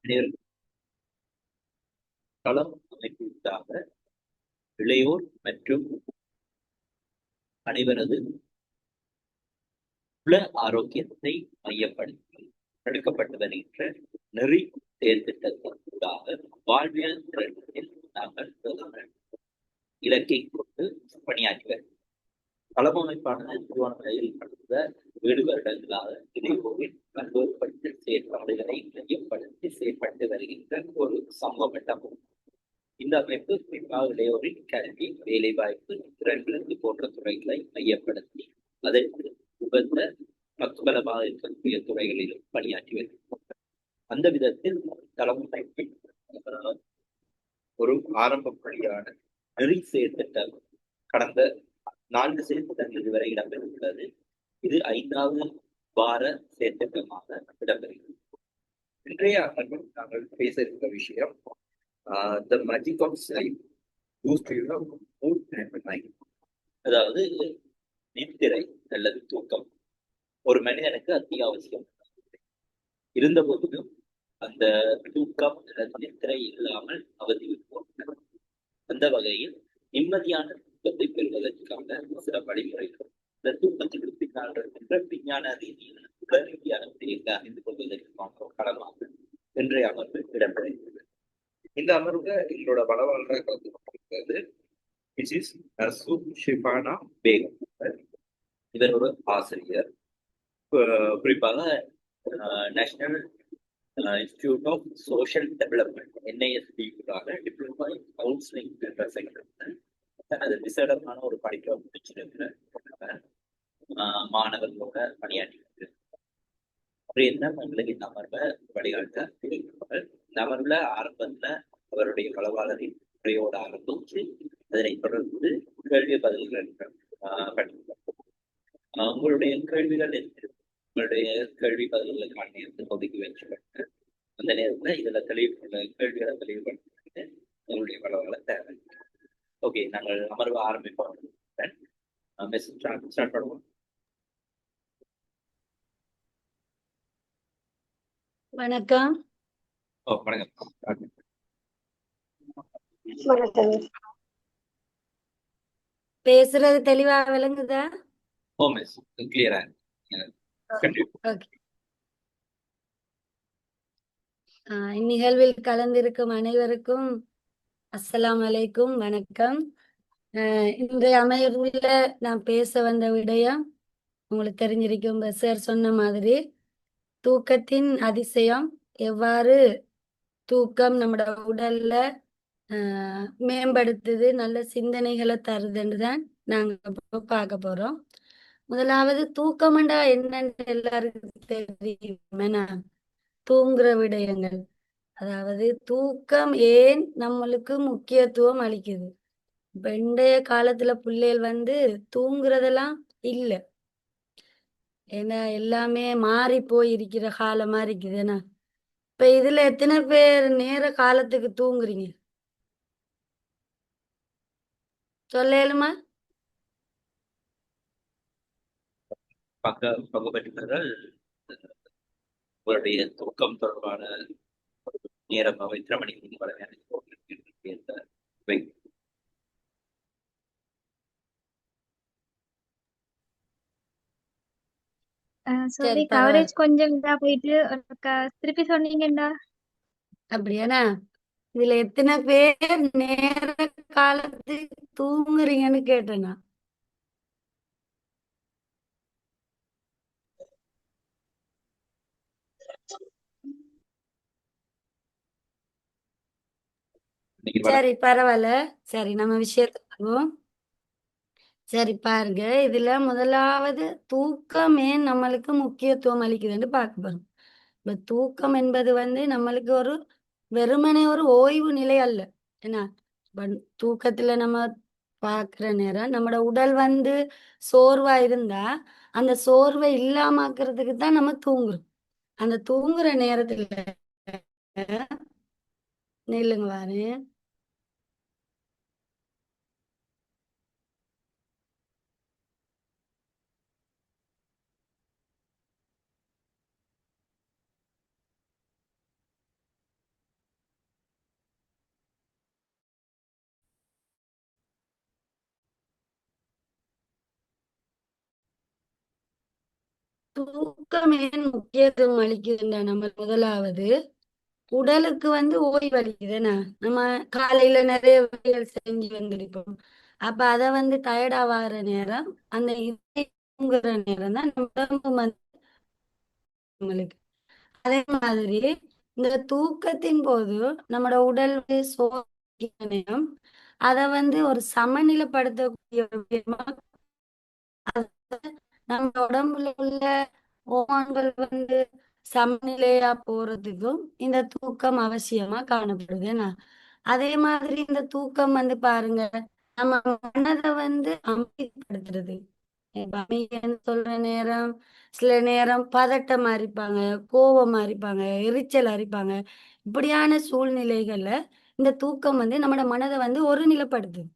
நேர் களம் அமைப்புக்காக இளையோர் மற்றும் அனைவரது உள ஆரோக்கியத்தை மையப்படுத்தி தடுக்கப்பட்டு வருகின்ற நெறி செயற்திட்டத்திற்காக வாழ்வியல் திறனில் நாங்கள் இலக்கை கொண்டு பணியாற்றி வருகிறோம். களமமைப்பானது திருவண்ணாமலையில் கடந்த 7 வருடங்களாக இளையோரின் பல்வேறுபட்ட செயற்பாடுகளை மையப்படுத்தி செயற்பட்டு வருகின்ற ஒரு சமூக மட்டமாகும். இந்த அமைப்பு குறிப்பாக இளையோரின் கல்வி, வேலைவாய்ப்பு, திறன்கள் போன்ற துறைகளை மையப்படுத்தி அதற்கு உகந்த பக்குபலமாக இருக்கக்கூடிய துறைகளிலும் பணியாற்றி வருகிறோம். அந்த விதத்தில் தலைமைப்பில் ஒரு ஆரம்ப பணியான நெறி செயற்திட்டம் கடந்த 4 செயற்திட்டங்கள் இதுவரை இடம்பெற்றுள்ளது. இது 5வது வார செயற்திட்டமாக இடம்பெறுகிறது. இன்றைய அமர்வில் நாங்கள் பேச இருந்த விஷயம் the magic of sleep boost your mood and mind. அதாவது நித்திரை அல்லது தூக்கம் ஒரு மனிதனுக்கு அத்தியாவசியம். இருந்த போதிலும் அந்த தூக்கம் அல்லது நித்திரை இல்லாமல் அவதிவிப்போம். அந்த வகையில் நிம்மதியான தூக்கத்தை பெறுவதற்கான சில வழிமுறைகள் இந்த தூக்கத்திற்கு பின்னால் இருக்கின்ற விஞ்ஞான ரீதியான உடல் ரீதியான விடயத்தை அறிந்து கொள்வதற்கான களமாக இன்றைய அமர்வு இடம்பெறுகிறது. இந்த அமர்வுல எங்களோட வளவாளராக கலந்து கொண்டிருக்கிறது மிஸ்ஸஸ் ஷிஃபானா பேகம். இவர் ஒரு ஆசிரியர், குறிப்பாக National Institute of Social Development NIST-க்காக டிப்ளமா இன் கவுன்சிலிங் என்ற செக்டர் தனது விசேடமான ஒரு படிப்பை முடிச்சிருக்கிற மாணவர்களோட பணியாற்றி என்ன எங்களுக்கு இந்த அமர்வை வழிகாட்ட இந்த அமர்வுல ஆரம்பத்துல அவருடைய வளவாளரின் உரையோட ஆரம்பிச்சு அதனைத் தொடர்ந்து கேள்வி பதில்கள் உங்களுடைய கேள்விகள் உங்களுடைய கேள்வி பதில்களுக்கான நேரத்தை ஒதுக்கி வச்சுக்கிட்டு அந்த நேரத்துல இதுல கேள்விகளை தெளிவுபடுத்த உங்களுடைய வளவாள தேவை. ஓகே, நாங்கள் அமர்வு ஆரம்பிப்போம். ஸ்டார்ட் பண்ணுவோம். வணக்கம். பேசுறது தெளிவா விளங்குதா? இந்நிகழ்வில் கலந்திருக்கும் அனைவருக்கும் அஸ்ஸலாமு அலைக்கும், வணக்கம். இன்றைய அமர்வுல நான் பேச வந்த விடயம் உங்களுக்கு தெரிஞ்சிருக்கும். சார் சொன்ன மாதிரி தூக்கத்தின் அதிசயம், எவ்வாறு தூக்கம் நம்மட உடல்ல மேம்படுத்துது, நல்ல சிந்தனைகளை தருதுன்னு தான் நாங்க பார்க்க போறோம். முதலாவது தூக்கம்ண்டா என்னன்னு எல்லாருக்கும் தெரியுமேனா? தூங்குற விடயங்கள். அதாவது தூக்கம் ஏன் நம்மளுக்கு முக்கியத்துவம் அளிக்குது. இன்றைய காலத்துல பிள்ளைகள் தூங்குறதெல்லாம் இல்லை. ஏன்னா எல்லாமே மாறி போயிருக்கிற காலமா இருக்குதுன்னா, இப்ப இதுல எத்தனை பேர் நேர காலத்துக்கு தூங்குறீங்க சொல்லேலுமா? பங்குபற்றினர்கள் உங்களுடைய தூக்கம் தொடர்பான நேரம் எத்தனை மணிக்கு சாரி, கவரேஜ் கொஞ்சம் இதா போயிட்டு திருப்பி சொன்னீங்கடா. அப்படியானா, இதுல எத்தனை பேர் நேர காலத்துக்கு தூங்குறீங்கன்னு கேட்டேனா? சரி, பரவாயில்ல. சரி, நம்ம விஷயத்துக்கு சரி பாருங்க. இதுல முதலாவது தூக்கம் ஏன் நம்மளுக்கு முக்கியத்துவம் அளிக்குதுன்னு பார்க்க போறோம். இப்ப தூக்கம் என்பது நம்மளுக்கு ஒரு வெறுமனே ஒரு ஓய்வு நிலை அல்ல. என்ன, தூக்கத்துல நம்ம பார்க்குற நேரம் நம்மளோட உடல் சோர்வா இருந்தா அந்த சோர்வை இல்லாமக்கிறதுக்கு தான் நம்ம தூங்குறோம். அந்த தூங்குற நேரத்துல நில்லுங்க வாரு. தூக்கம் ஏன் முக்கியத்துவம் அளிக்குதுன்னா நம்ம முதலாவது உடலுக்கு வந்து ஓய்வு அளிக்குதுன்னா நம்ம காலையில நிறைய வேலைகள் செஞ்சு வந்திருப்போம். அப்ப அத வந்து டயர்டாவாகிற நேரம் அந்த இது தூங்குற நேரம் தான் நம்ம உடம்பு வந்து நம்மளுக்கு. அதே மாதிரி இந்த தூக்கத்தின் போது நம்மளோட உடல் வந்து சோர்வு நேரம் அதை வந்து ஒரு சமநிலைப்படுத்தக்கூடிய ஒரு விஷயமா நம்ம உடம்புல உள்ள ஹோமோன்கள் வந்து சமநிலையா போறதுக்கும் இந்த தூக்கம் அவசியமா காணப்படுது என்ன. அதே மாதிரி இந்த தூக்கம் வந்து பாருங்க நம்ம மனதை வந்து அமைதிப்படுத்துறது. இப்ப அமைதின்னு சொல்ற நேரம் சில நேரம் பதட்டம் அரிப்பாங்க, கோபம் அரிப்பாங்க, எரிச்சல் அரிப்பாங்க. இப்படியான சூழ்நிலைகள்ல இந்த தூக்கம் வந்து நம்மட மனதை வந்து ஒருநிலைப்படுத்துது.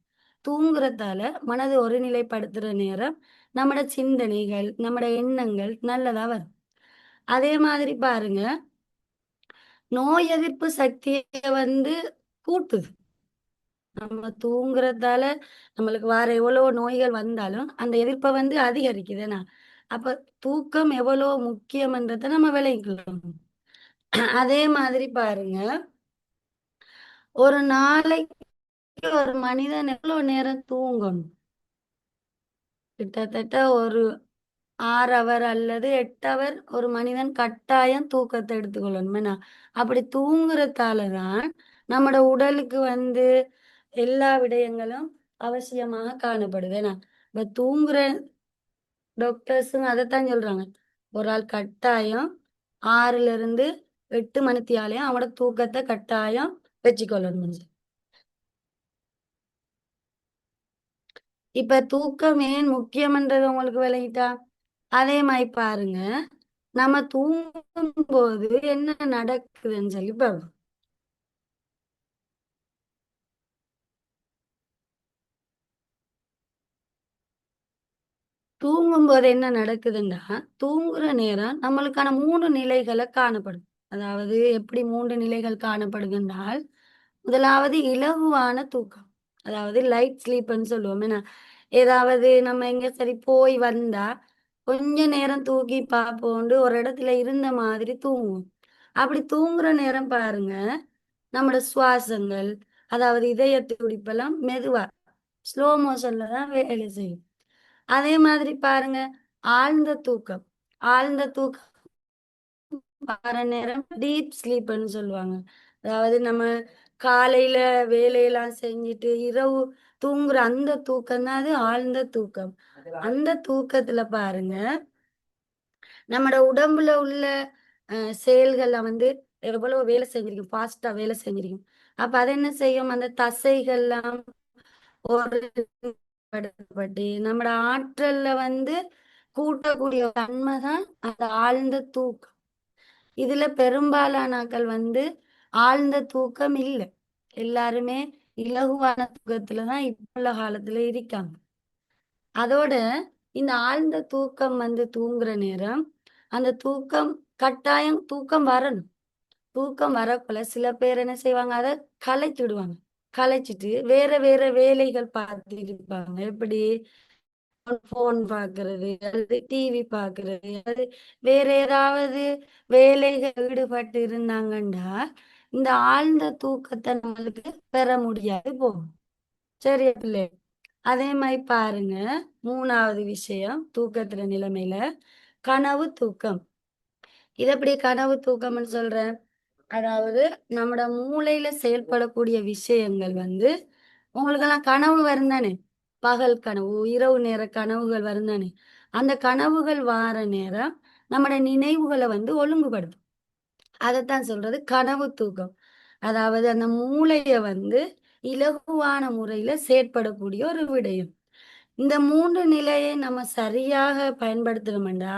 தூங்குறதால மனதை ஒருநிலைப்படுத்துற நேரம் நம்மட சிந்தனைகள் நம்மட எண்ணங்கள் நல்லதா வரும். அதே மாதிரி பாருங்க நோய் எதிர்ப்பு சக்தியை வந்து கூட்டுது. நம்ம தூங்குறதால நம்மளுக்கு வேற எவ்வளவு நோய்கள் வந்தாலும் அந்த எதிர்ப்பை வந்து அதிகரிக்குதுன்னா அப்ப தூக்கம் எவ்வளவு முக்கியம்ன்றதை நம்ம விளங்கிக்கலாம். அதே மாதிரி பாருங்க ஒரு நாளைக்கு ஒரு மனிதன் எவ்வளவு நேரம் தூங்கணும். கிட்டத்தட்ட ஒரு 6 அவர் அல்லது 8 அவர் ஒரு மனிதன் கட்டாயம் தூக்கத்தை எடுத்துக்கொள்ளணும் என்ன. அப்படி தூங்குறதாலதான் நம்மட உடலுக்கு வந்து எல்லா விடயங்களும் அவசியமாக காணப்படுது என்ன. இப்ப தூங்குற டாக்டர்ஸும் அதைத்தான் சொல்றாங்க. ஒரு ஆள் கட்டாயம் 6 லிருந்து 8 மணித்தியாலையும் அவனோட தூக்கத்தை கட்டாயம் வச்சுக்கொள்ளணும். இப்ப தூக்கம் ஏன் முக்கியம்ன்றது உங்களுக்கு விளங்கிட்டா. அதே மாதிரி பாருங்க நம்ம தூங்கும் போது என்ன நடக்குதுன்னு சொல்லி பாருங்க. தூங்கும் போது என்ன நடக்குதுன்னா தூங்குற நேரம் நம்மளுக்கான 3 நிலைகளை காணப்படும். அதாவது எப்படி 3 நிலைகள் காணப்படுகின்றால் முதலாவது இலகுவான தூக்கம். அதாவது லைட் ஸ்லீப்னு சொல்லுவோம் என்ன. ஏதாவது நம்ம எங்க சரி போய் வந்தா கொஞ்ச நேரம் தூக்கி பார்ப்போண்டு ஒரு இடத்துல இருந்த மாதிரி தூங்குவோம். அப்படி தூங்குற நேரம் பாருங்க நம்மளோட சுவாசங்கள் அதாவது இதய துடிப்பெல்லாம் மெதுவா ஸ்லோ மோஷன்ல தான் வேலை செய்யும். அதே மாதிரி பாருங்க ஆழ்ந்த தூக்கம். ஆழ்ந்த தூக்கம் வர நேரம் டீப் ஸ்லீப்னு சொல்லுவாங்க. அதாவது நம்ம காலையில வேலையெல்லாம் செஞ்சுட்டு இரவு தூங்குற அந்த தூக்கம் தான் அது ஆழ்ந்த தூக்கம். அந்த தூக்கத்துல பாருங்க நம்மட உடம்புல உள்ள செயல்கள்ல வந்து எவ்வளவு வேலை செஞ்சிருக்கும் ஃபாஸ்டா வேலை செஞ்சிருக்கும். அப்ப அது என்ன செய்யும் அந்த தசைகள்லாம் ஒரு படுத்தப்பட்டு நம்மட ஆற்றல்ல வந்து கூட்டக்கூடிய தன்மை தான் அந்த ஆழ்ந்த தூக்கம். இதுல பெரும்பாலானாக்கள் வந்து ஆழ்ந்த தூக்கம் இல்லை. எல்லாருமே இலகுவான தூக்கத்துலதான் இப்ப உள்ள காலத்துல இருக்காங்க. அதோட இந்த ஆழ்ந்த தூக்கம் வந்து தூங்குற நேரம் அந்த தூக்கம் கட்டாயம் தூக்கம் வரணும். தூக்கம் வரக்குள்ள சில பேர் என்ன செய்வாங்க அதை கலைச்சிடுவாங்க. கலைச்சிட்டு வேற வேற வேலைகள் பார்த்து இருப்பாங்க. எப்படி போன் பார்க்கறது அல்லது டிவி பார்க்கறது அல்லது வேற ஏதாவது வேலைகள் ஈடுபட்டு இருந்தாங்கன்னா இந்த ஆழ்ந்த தூக்கத்தை நம்மளுக்கு பெற முடியாது போகும். சரி பிள்ளை. அதே மாதிரி பாருங்க 3வது விஷயம் தூக்கத்துல நிலைமையில கனவு தூக்கம். இது எப்படி கனவு தூக்கம்னு சொல்றேன். அதாவது நம்மட மூளையில செயல்படக்கூடிய விஷயங்கள் வந்து உங்களுக்கெல்லாம் கனவு வரும் தானே. பகல் கனவு இரவு நேர கனவுகள் வரும் தானே. அந்த கனவுகள் வார நேரம் நம்மட நினைவுகளை வந்து ஒழுங்குபடுத்தும். அதைத்தான் சொல்றது கனவு தூக்கம். அதாவது அந்த மூளைய வந்து இலகுவான முறையில செயற்படக்கூடிய ஒரு விடயம். இந்த 3 நிலையை நம்ம சரியாக பயன்படுத்தணும்டா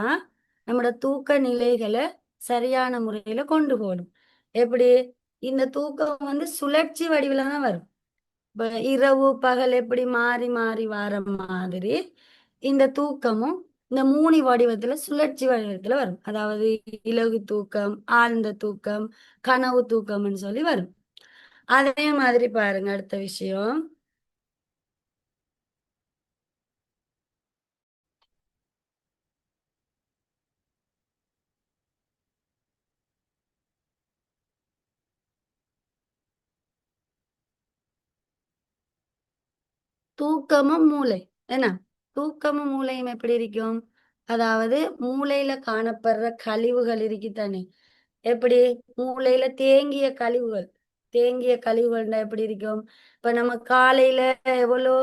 நம்மட தூக்க நிலைகளை சரியான முறையில கொண்டு போகணும். எப்படி இந்த தூக்கம் வந்து சுழற்சி வடிவில தான் வரும். இப்ப இரவு பகல் எப்படி மாறி மாறி வர மாதிரி இந்த தூக்கமும் இந்த 3 வடிவத்துல சுழற்சி வடிவத்துல வரும். அதாவது இலகு தூக்கம் ஆழ்ந்த தூக்கம் கனவு தூக்கம்னு சொல்லி வரும். அதே மாதிரி பாருங்க அடுத்த விஷயம் தூக்கமும் மூளை என்ன, தூக்கமும் மூளையும் எப்படி இருக்கும்? அதாவது மூளையில காணப்படுற கழிவுகள் இருக்குதானே, எப்படி மூளையில தேங்கிய கழிவுகள்னா எப்படி இருக்கும்? இப்ப நம்ம காலையில எவ்வளோ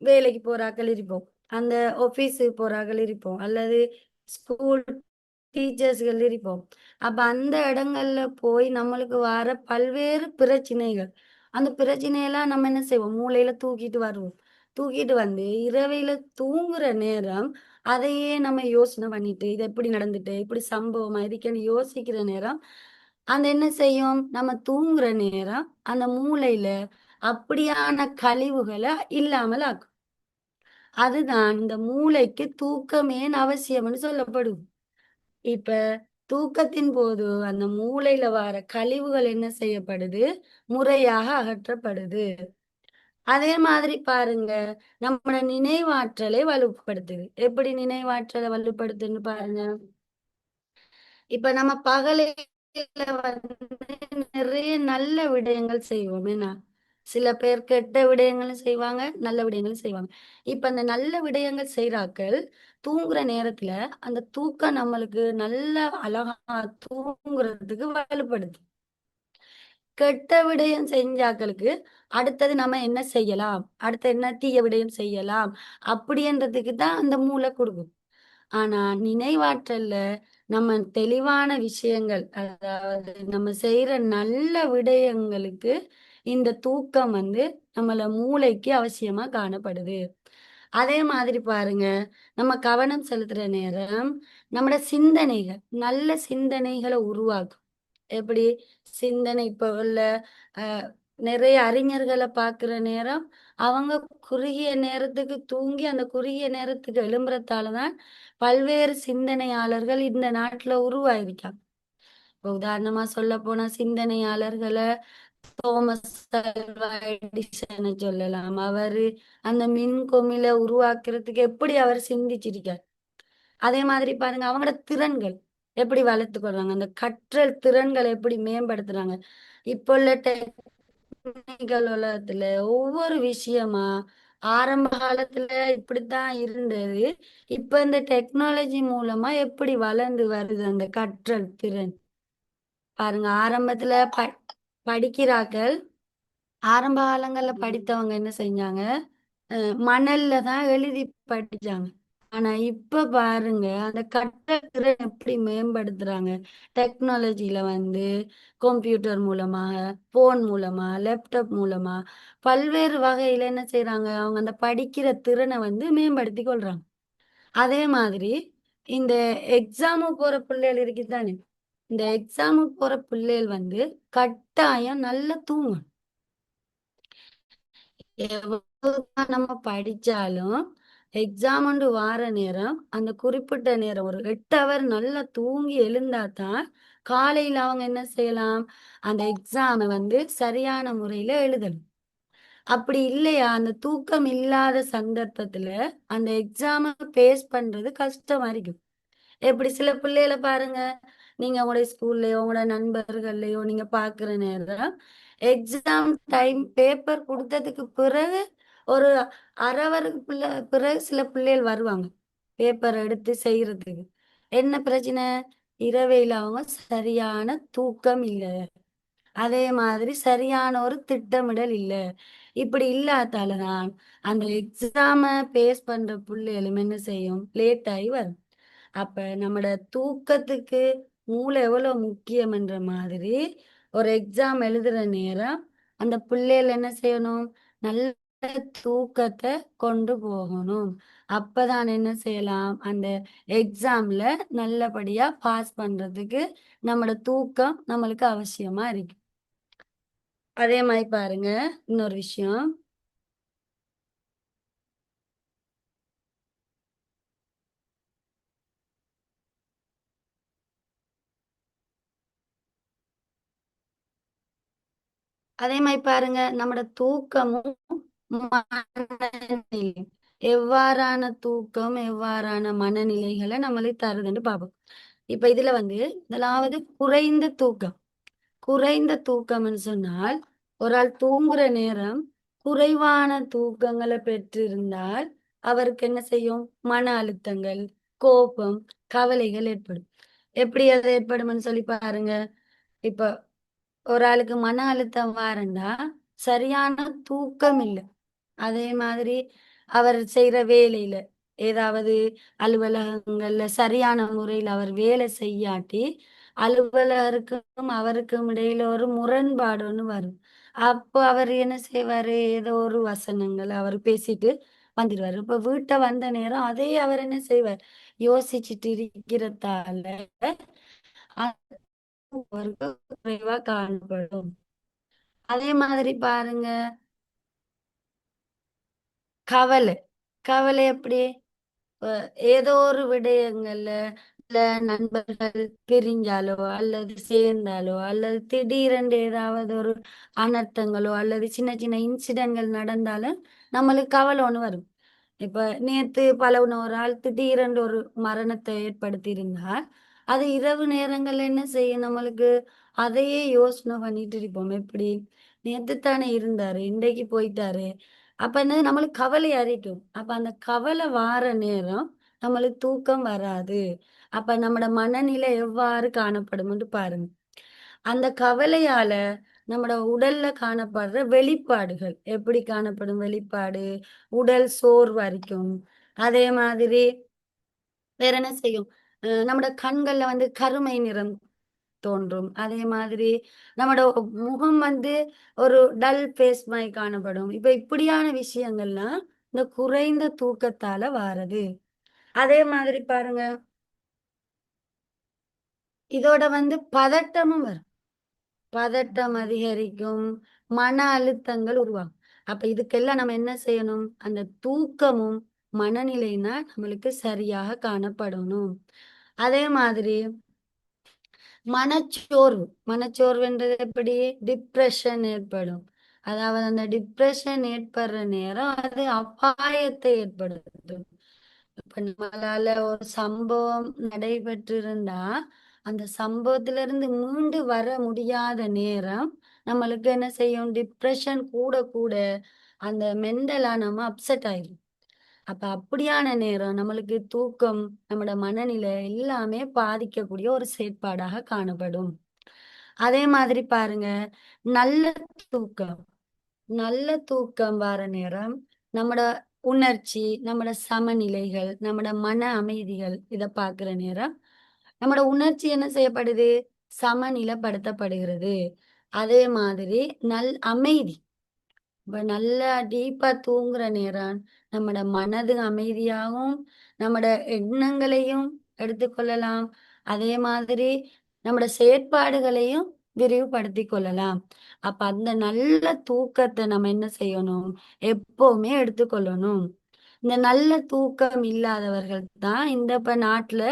வேலைக்கு போறாக்கள் இருப்போம், அந்த ஆபீஸுக்கு போறாக்கள் இருப்போம், அல்லது ஸ்கூல் டீச்சர்ஸ்கள் இருப்போம். அப்ப அந்த இடங்கள்ல போய் நம்மளுக்கு வர பல்வேறு பிரச்சனைகள், அந்த பிரச்சனையெல்லாம் நம்ம என்ன செய்வோம், மூளையில தூக்கிட்டு வருவோம். தூக்கிட்டு வந்து இரவையில தூங்குற நேரம் அதையே நம்ம யோசனை பண்ணிட்டு, இது எப்படி நடந்துட்டு இப்படி சம்பவமா இருக்கேன்னு யோசிக்கிற நேரம், அந்த என்ன செய்யும், நம்ம தூங்குற நேரம் அந்த மூளையில அப்படியான கழிவுகளை இல்லாமல் ஆக்கும். அதுதான் இந்த மூளைக்கு தூக்கமே அவசியம்னு சொல்லப்படுது. இப்ப தூக்கத்தின் போது அந்த மூளையில வர கழிவுகள் என்ன செய்யப்படுது, முறையாக அகற்றப்படுது. அதே மாதிரி பாருங்க, நம்மளோட நினைவாற்றலை வலுப்படுத்துது. எப்படி நினைவாற்றலை வலுப்படுத்துன்னு பாருங்க. இப்ப நம்ம பகலையில வந்து நிறைய நல்ல விடயங்கள் செய்வோம் என்ன, சில பேர் கெட்ட விடயங்களும் செய்வாங்க, நல்ல விடயங்களும் செய்வாங்க. இப்ப அந்த நல்ல விடயங்கள் செய்றாக்கள் தூங்குற நேரத்துல அந்த தூக்கம் நம்மளுக்கு நல்ல அழகா தூங்குறதுக்கு வலுப்படுது. கெட்ட விடயம் செஞ்சாக்களுக்கு அடுத்தது நம்ம என்ன செய்யலாம், அடுத்து என்ன தீய விடயம் செய்யலாம் அப்படின்றதுக்கு தான் அந்த மூளை கொடுக்கும். ஆனா நினைவாற்றல்ல நம்ம தெளிவான விஷயங்கள், அதாவது நம்ம செய்யற நல்ல விடயங்களுக்கு இந்த தூக்கம் வந்து நம்மள மூளைக்கு அவசியமா காணப்படுது. அதே மாதிரி பாருங்க, நம்ம கவனம் செலுத்துற நேரம் நம்மட சிந்தனைகள் நல்ல சிந்தனைகளை உருவாக்கும். எப்படி சிந்தனை இப்ப உள்ள நிறைய அறிஞர்களை பார்க்குற நேரம் அவங்க குறுகிய நேரத்துக்கு தூங்கி அந்த குறுகிய நேரத்துக்கு எழும்புறதால தான் பல்வேறு சிந்தனையாளர்கள் இந்த நாட்டுல உருவாயிருக்காங்க. இப்ப உதாரணமா சொல்ல போனா சிந்தனையாளர்களை தோமஸ் ஆல்வா எடிசனை சொல்லலாம். அவரு அந்த மின் குமிழை உருவாக்குறதுக்கு எப்படி அவர் சிந்திச்சிருக்கார். அதே மாதிரி பாருங்க, அவங்களோட திறன்கள் எப்படி வளர்த்து கொள்றாங்க, அந்த கற்றல் திறன்களை எப்படி மேம்படுத்துறாங்க. இப்போ உள்ள டெக்னிக்கல் உலகத்துல ஒவ்வொரு விஷயமா ஆரம்ப காலத்துல இப்படித்தான் இருந்தது, இப்ப இந்த டெக்னாலஜி மூலமா எப்படி வளர்ந்து வருது அந்த கற்றல் திறன். பாருங்க, ஆரம்பத்துல படிக்கிறார்கள், ஆரம்ப காலங்கள்ல படித்தவங்க என்ன செஞ்சாங்க, மணல்ல தான் எழுதி படிச்சாங்க. ஆனா இப்ப பாருங்க அந்த கற்றல் எப்படி மேம்படுத்துறாங்க. டெக்னாலஜில வந்து கம்ப்யூட்டர் மூலமாக, போன் மூலமா, லேப்டாப் மூலமா பல்வேறு வகையில என்ன செய்யறாங்க, அவங்க அந்த படிக்கிற திறனை வந்து மேம்படுத்தி கொள்றாங்க. அதே மாதிரி இந்த எக்ஸாமுக்கு போற பிள்ளைகள் இருக்குதானே, இந்த எக்ஸாமுக்கு போற பிள்ளைகள் வந்து கட்டாயம் நல்லா தூங்கணும். எவ்வளவுதான் நம்ம படிச்சாலும் எக்ஸாம் வார நேரம் அந்த குறிப்பிட்ட நேரம் ஒரு 8 ஹவர் நல்லா தூங்கி எழுந்தாதான் காலையில அவங்க என்ன செய்யலாம், அந்த எக்ஸாமை வந்து சரியான முறையில எழுதணும். அப்படி இல்லையா, அந்த தூக்கம் இல்லாத சந்தர்ப்பத்துல அந்த எக்ஸாமை பேஸ் பண்றது கஷ்டமா இருக்கும். எப்படி சில பிள்ளைகளை பாருங்க, நீங்க உங்களுடைய ஸ்கூல்லயோ உங்களோட நண்பர்கள்லயோ நீங்க பாக்குற நேரம் எக்ஸாம் டைம் பேப்பர் கொடுத்ததுக்கு பிறகு ஒரு அரை பிறகு சில பிள்ளைகள் வருவாங்க பேப்பர் எடுத்து செய்யறதுக்கு. என்ன பிரச்சனை, இரவையில அவங்க சரியான தூக்கம் இல்லை, அதே மாதிரி சரியான ஒரு திட்டமிடல் இல்லை. இப்படி இல்லாதாலதான் அந்த எக்ஸாம பேஸ் பண்ற பிள்ளைகளும் என்ன செய்யும், லேட் ஆகி வரும். அப்ப நம்மட தூக்கத்துக்கு மூளை எவ்வளவு முக்கியம்ன்ற மாதிரி ஒரு எக்ஸாம் எழுதுற நேரம் அந்த பிள்ளைகள் என்ன செய்யணும், நல்ல தூக்கத்தை கொண்டு போகணும். அப்பதான் என்ன செய்யலாம், அந்த எக்ஸாம்ல நல்லபடியா பாஸ் பண்றதுக்கு நம்மளோட தூக்கம் நம்மளுக்கு அவசியமா இருக்கு. அதே மாதிரி பாருங்க, இன்னொரு விஷயம், அதே மாதிரி பாருங்க நம்மட தூக்கமும் மனநிலையும், எவ்வாறான தூக்கம் எவ்வாறான மனநிலைகளை நம்மளுக்கு தருதுன்னு பார்ப்போம். இப்ப இதுல வந்து முதலாவது குறைந்த தூக்கம்னு சொன்னால் ஒரு ஆள் தூங்குற நேரம் குறைவான தூக்கங்களை பெற்றிருந்தால் அவருக்கு என்ன செய்யும்? மன அழுத்தங்கள், கோபம், கவலைகள் ஏற்படும். எப்படி அது ஏற்படும்னு சொல்லி பாருங்க. இப்ப ஒரு ஆளுக்கு மன அழுத்தம் வாரண்டா சரியான தூக்கம் இல்லை. அதே மாதிரி அவர் செய்யற வேலையில ஏதாவது அலுவலகங்கள்ல சரியான முறையில் அவர் வேலை செய்யாட்டி அலுவலருக்கும் அவருக்கும் இடையில ஒரு முரண்பாடு ஒண்ணு வரும். அப்போ அவர் என்ன செய்வாரு? ஏதோ ஒரு வசனங்கள் அவர் பேசிட்டு வந்துடுவாரு. இப்ப வீட்டை வந்த நேரம் அதே அவர் என்ன செய்வார்? யோசிச்சுட்டு இருக்கிறதால அது அவருக்கு குறைவா காணப்படும். அதே மாதிரி பாருங்க, கவலை. கவலை எப்படி? ஏதோ ஒரு விடயங்கள்ல இல்ல நண்பர்கள் பிரிஞ்சாலோ அல்லது சேர்ந்தாலோ அல்லது திடீரென்று ஏதாவது ஒரு அனர்த்தங்களோ அல்லது சின்ன சின்ன இன்சிடென்ட்கள் நடந்தாலும் நம்மளுக்கு கவலை ஒண்ணு வரும். இப்ப நேத்து பழகுன ஒரு ஆள் திடீரென்று ஒரு மரணத்தை ஏற்படுத்தி இருந்தால் அது இரவு நேரங்கள்ல என்ன செய்யும்? நம்மளுக்கு அதையே யோசனை பண்ணிட்டு இருப்போம். எப்படி நேத்து தானே இருந்தாரு, இன்றைக்கு போயிட்டாரு. அப்ப என்ன நம்மளுக்கு கவலை அறிக்கும். அப்ப அந்த கவலை வார நேரம் நம்மளுக்கு தூக்கம் வராது. அப்ப நம்மட மனநிலை எவ்வாறு காணப்படும்னு பாருங்க. அந்த கவலையால நம்மட உடல்ல காணப்படுற வெளிப்பாடுகள் எப்படி காணப்படும்? வெளிப்பாடு உடல் சோர்வரிக்கும். அதே மாதிரி வேற என்ன செய்யும்? நம்மட கண்கள்ல வந்து கருமை நிறம் தோன்றும். அதே மாதிரி நம்மட முகம் வந்து ஒரு டல் ஃபேஸ் மாதிரி காணப்படும். இப்ப இப்படியான விஷயங்கள்லாம் இந்த குறைந்த தூக்கத்தால வாரது. அதே மாதிரி பாருங்க, இதோட வந்து பதட்டமும் வரும். பதட்டம் அதிகரிக்கும், மன அழுத்தங்கள் உருவாகும். அப்ப இதுக்கெல்லாம் நம்ம என்ன செய்யணும்? அந்த தூக்கமும் மனநிலைனா நம்மளுக்கு சரியாக காணப்படணும். அதே மாதிரி மனச்சோர்வு. மனச்சோர்வுன்றது எப்படி? டிப்ரெஷன் ஏற்படும். அதாவது அந்த டிப்ரெஷன் ஏற்படுற நேரம் அது அபாயத்தை ஏற்படுத்தும். இப்ப நம்மளால ஒரு சம்பவம் நடைபெற்றிருந்தா அந்த சம்பவத்துல இருந்து மீண்டு வர முடியாத நேரம் நம்மளுக்கு என்ன செய்யும்? டிப்ரெஷன் கூட கூட அந்த மென்டலா நம்ம அப்செட் ஆயிரும். அப்ப அப்படியான நேரம் நம்மளுக்கு தூக்கம், நம்மட மனநிலை எல்லாமே பாதிக்கக்கூடிய ஒரு செயற்பாடாக காணப்படும். அதே மாதிரி பாருங்க, நல்ல தூக்கம். நல்ல தூக்கம் வர நேரம் நம்மட உணர்ச்சி, நம்மட சமநிலைகள், நம்மட மன அமைதிகள் இத பார்க்கிற நேரம் நம்மட உணர்ச்சி என்ன செய்யப்படுது? சமநிலைப்படுத்தப்படுகிறது. அதே மாதிரி அமைதி. இப்ப நல்லா டீப்பா தூங்குற நேரம் நம்மட மனது அமைதியாகவும் நம்மட எண்ணங்களையும் எடுத்துக்கொள்ளலாம். அதே மாதிரி நம்மட செயற்பாடுகளையும் விரிவுபடுத்திக் கொள்ளலாம். அப்ப அந்த நல்ல தூக்கத்தை நம்ம என்ன செய்யணும்? எப்பவுமே எடுத்துக்கொள்ளணும். இந்த நல்ல தூக்கம் இல்லாதவர்கள் தான் இந்த இப்ப நாட்டுல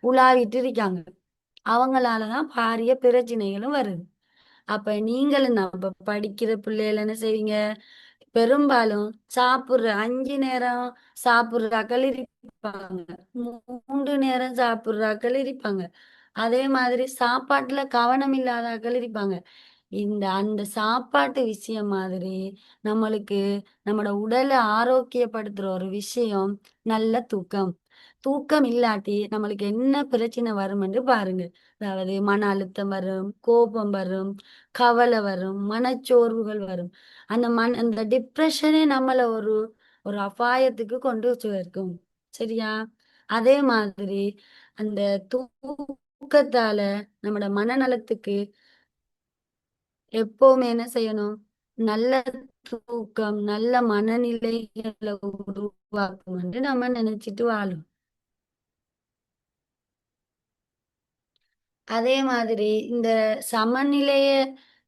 உலாவிட்டு இருக்காங்க. அவங்களாலதான் பாரிய பிரச்சனைகளும் வருது. அப்ப நீங்களும் நம்ம படிக்கிற பிள்ளைகள் என்ன செய்வீங்க? பெரும்பாலும் சாப்பிடுற 5 நேரம் சாப்பிடுறாக்கள் இருப்பாங்க. 3 நேரம் சாப்பிடுறாக்கள் இருப்பாங்க. அதே மாதிரி சாப்பாட்டுல கவனம் இல்லாதாக்கள் இருப்பாங்க. அந்த சாப்பாட்டு விஷயம் மாதிரி நம்மளுக்கு நம்மட உடலை ஆரோக்கியப்படுத்துற ஒரு விஷயம் நல்ல தூக்கம். தூக்கம் இல்லாட்டி நம்மளுக்கு என்ன பிரச்சனை வரும் என்று பாருங்க. அதாவது மன அழுத்தம் வரும், கோபம் வரும், கவலை வரும், மனச்சோர்வுகள் வரும். அந்த டிப்ரெஷனே நம்மள ஒரு ஒரு அபாயத்துக்கு கொண்டு சேர்க்கும். சரியா? அதே மாதிரி அந்த தூக்கத்தால நம்மட மனநலத்துக்கு எப்பவுமே என்ன செய்யணும்? நல்ல தூக்கம், நல்ல மனநிலைகளை உருவாக்கும் என்று நம்ம நினைச்சிட்டு வாழும். அதே மாதிரி இந்த சமநிலைய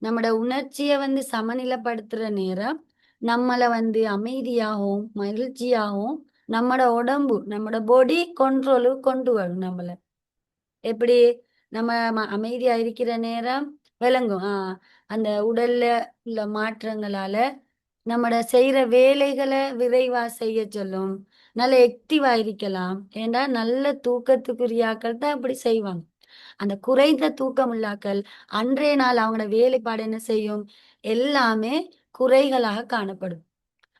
நம்மட உணர்ச்சிய வந்து சமநிலைப்படுத்துற நேரம் நம்மள வந்து அமைதியாகவும் மகிழ்ச்சியாகவும் நம்மட உடம்பு நம்மட பாடி கண்ட்ரோலு கொண்டு வரும் நம்மள. எப்படி? நம்ம அமைதியா இருக்கிற நேரம் விளங்கும். அந்த உடல்ல உள்ள மாற்றங்களால நம்மட செய்யற வேலைகளை விரைவா செய்ய சொல்லும். நல்ல ஆக்டிவா இருக்கலாம். ஏண்டா நல்ல தூக்கத்துக்குரியாக்கள் தான் அப்படி செய்வாங்க. அந்த குறைந்த தூக்கம் உள்ளாக்கள் அன்றைய நாள் அவங்களோட வேலைப்பாடு என்ன செய்யும்? எல்லாமே குறைகளாக காணப்படும்.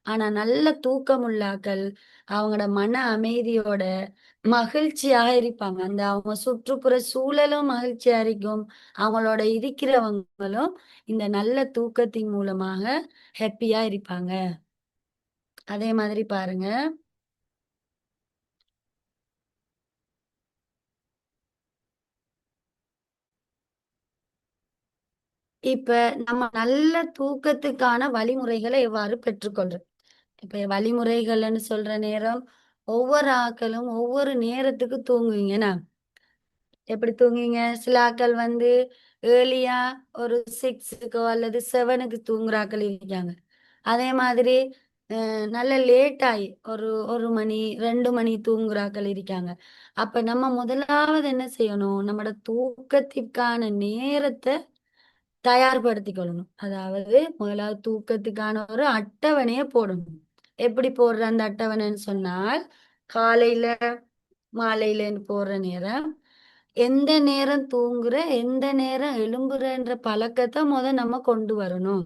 ஆனா நல்ல தூக்கம் உள்ளாக்கள் அவங்களோட மன அமைதியோட மகிழ்ச்சியாக இருப்பாங்க. அந்த அவங்க சுற்றுப்புற சூழலும் மகிழ்ச்சியா இருக்கும். அவங்களோட இருக்கிறவங்களும் இந்த நல்ல தூக்கத்தின் மூலமாக ஹாப்பியா இருப்பாங்க. அதே மாதிரி பாருங்க, இப்ப நம்ம நல்ல தூக்கத்துக்கான வழிமுறைகளை எவ்வாறு பெற்றுக்கொள்றது? இப்ப வழிமுறைகள்னு சொல்ற நேரம், ஒவ்வொரு ஆட்களும் ஒவ்வொரு நேரத்துக்கு தூங்குவீங்கன்னா எப்படி தூங்குவீங்க? சில ஆட்கள் வந்து ஏர்லியா ஒரு 6க்கோ அல்லது 7க்கு தூங்குற ஆட்கள் இருக்காங்க. அதே மாதிரி நல்ல லேட் ஆயி ஒரு 1 மணி 2 மணி தூங்குற ஆட்கள் இருக்காங்க. அப்ப நம்ம முதலாவது என்ன செய்யணும்? நம்மோட தூக்கத்திற்கான நேரத்த தயார்படுத்திக் கொள்ளணும். அதாவது முதலாவது தூக்கத்துக்கான ஒரு அட்டவணைய போடணும். எப்படி போடுற அந்த அட்டவணைன்னு சொன்னால், காலையில, மாலையிலன்னு போடுற நேரம், எந்த நேரம் தூங்குற, எந்த நேரம் எழும்புறன்ற பழக்கத்த நம்ம கொண்டு வரணும்.